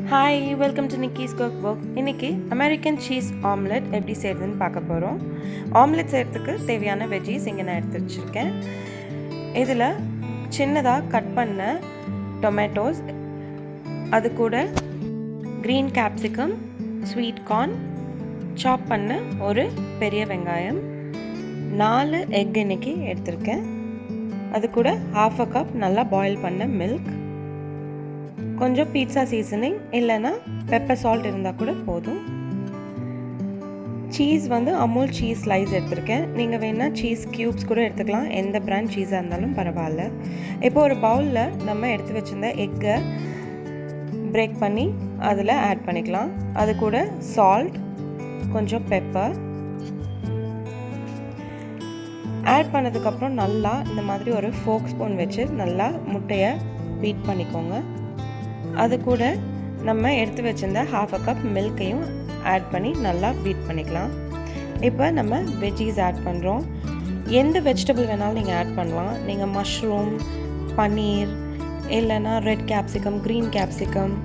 Hi, welcome to Nikki's cookbook. இன்றைக்கி American cheese omelette எப்படி செய்கிறதுன்னு பார்க்க போகிறோம். ஆம்லெட் செய்கிறதுக்கு தேவையான வெஜ்ஜீஸ் இங்கே நான் எடுத்து வச்சுருக்கேன். இதில் சின்னதாக கட் பண்ண டொமேட்டோஸ், அது கூட க்ரீன் கேப்சிகம், ஸ்வீட் கார்ன், சாப் பண்ண ஒரு பெரிய வெங்காயம், 4 எக் இன்றைக்கி எடுத்திருக்கேன். அது கூட 1/2 கப் நல்லா பாயில் பண்ண மில்க், கொஞ்சம் பீட்சா சீசனிங் இல்லைன்னா பெப்பர் சால்ட் இருந்தால் கூட போதும். சீஸ் வந்து அமுல் சீஸ் ஸ்லைஸ் எடுத்திருக்கேன். நீங்கள் வேணால் சீஸ் க்யூப்ஸ் கூட எடுத்துக்கலாம், எந்த பிராண்ட் சீஸாக இருந்தாலும் பரவாயில்ல. இப்போ ஒரு பவுலில் நம்ம எடுத்து வச்சுருந்த எக்கை பிரேக் பண்ணி அதில் ஆட் பண்ணிக்கலாம். அது கூட சால்ட், கொஞ்சம் பெப்பர் ஆட் பண்ணதுக்கப்புறம் நல்லா இந்த மாதிரி ஒரு ஃபோக் ஸ்பூன் வச்சு நல்லா முட்டையை பீட் பண்ணிக்கோங்க. அது கூட நம்ம எடுத்து வச்சிருந்த 1/2 கப் மில்கையும் ஆட் பண்ணி நல்லா பீட் பண்ணிக்கலாம். இப்போ நம்ம வெஜ்ஜீஸ் ஆட் பண்ணுறோம். எந்த வெஜிடபிள் வேணாலும் நீங்கள் ஆட் பண்ணலாம். நீங்கள் மஷ்ரூம், பன்னீர், இல்லைன்னா ரெட் கேப்சிகம், க்ரீன் கேப்சிகம்,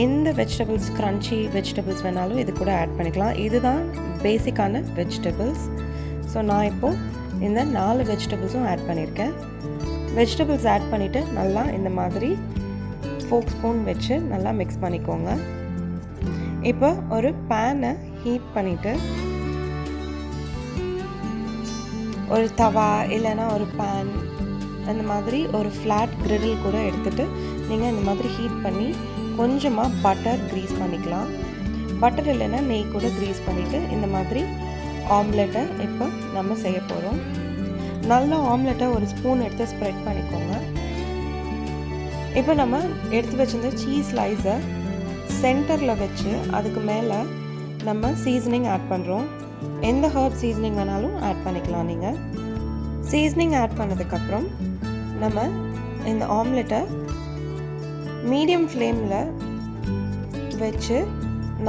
எந்த வெஜிடபிள்ஸ், க்ரன்ச்சி வெஜிடபிள்ஸ் வேணாலும் இது கூட ஆட் பண்ணிக்கலாம். இதுதான் பேசிக்கான வெஜிடபிள்ஸ். ஸோ நான் இப்போது இந்த 4 வெஜிடபிள்ஸும் ஆட் பண்ணியிருக்கேன். வெஜிடபிள்ஸ் ஆட் பண்ணிவிட்டு நல்லா இந்த மாதிரி ஃபோக் ஸ்பூன் வச்சு நல்லா மிக்ஸ் பண்ணிக்கோங்க. இப்போ ஒரு பேனை ஹீட் பண்ணிவிட்டு ஒரு தவா இல்லைன்னா ஒரு பேன் அந்த மாதிரி ஒரு ஃப்ளாட் கிரிடில் கூட எடுத்துகிட்டு நீங்கள் இந்த மாதிரி ஹீட் பண்ணி கொஞ்சமாக பட்டர் க்ரீஸ் பண்ணிக்கலாம். பட்டர் இல்லைன்னா நெய் கூட க்ரீஸ் பண்ணிவிட்டு இந்த மாதிரி ஆம்லெட்டை இப்போ நம்ம செய்ய போகிறோம். நல்லா ஆம்லெட்டை ஒரு ஸ்பூன் எடுத்து ஸ்ப்ரெட் பண்ணிக்கோங்க. இப்போ நம்ம எடுத்து வச்சிருந்த சீஸ் ஸ்லைஸை சென்டரில் வச்சு அதுக்கு மேலே நம்ம சீசனிங் ஆட் பண்ணுறோம். எந்த ஹர்ப் சீசனிங் வேணாலும் ஆட் பண்ணிக்கலாம். நீங்கள் சீசனிங் ஆட் பண்ணதுக்கப்புறம் நம்ம இந்த ஆம்லெட்டை மீடியம் ஃப்ளேமில் வச்சு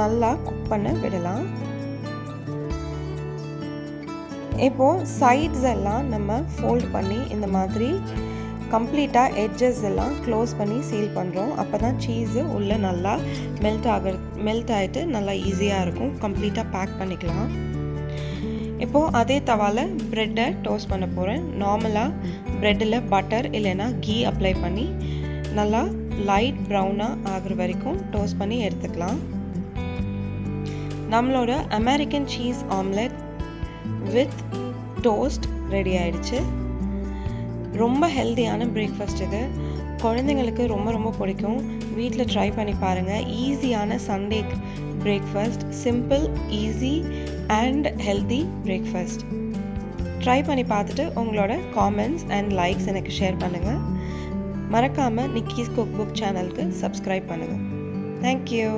நல்லா குக் பண்ண விடலாம். இப்போது சைட்ஸ் எல்லாம் நம்ம ஃபோல்ட் பண்ணி இந்த மாதிரி கம்ப்ளீட்டாக எட்ஜஸ் எல்லாம் க்ளோஸ் பண்ணி சீல் பண்ணுறோம். அப்போ தான் சீஸு உள்ளே நல்லா மெல்ட் ஆகிட்டு நல்லா ஈஸியாக இருக்கும். கம்ப்ளீட்டாக பேக் பண்ணிக்கலாம். இப்போது அதே தவாவில் ப்ரெட்டை டோஸ்ட் பண்ண போகிறேன். நார்மலாக ப்ரெட்டில் பட்டர் இல்லைன்னா கீ அப்ளை பண்ணி நல்லா லைட் ப்ரௌனாக ஆகிற வரைக்கும் டோஸ்ட் பண்ணி எடுத்துக்கலாம். நம்மளோட American cheese omelette with toast ready ஆயிடுச்சு. ரொம்ப ஹெல்த்தியான பிரேக்ஃபாஸ்ட் இது. குழந்தைங்களுக்கு ரொம்ப ரொம்ப பிடிக்கும். வீட்டில் ட்ரை பண்ணி பாருங்கள். ஈஸியான Sunday breakfast, simple, easy and healthy breakfast. Try பண்ணி பார்த்துட்டு உங்களோட காமெண்ட்ஸ் அண்ட் லைக்ஸ் எனக்கு ஷேர் பண்ணுங்கள். மறக்காமல் நிக்கிஸ் குக்புக் சேனலுக்கு சப்ஸ்கிரைப் பண்ணுங்கள். தேங்க்யூ.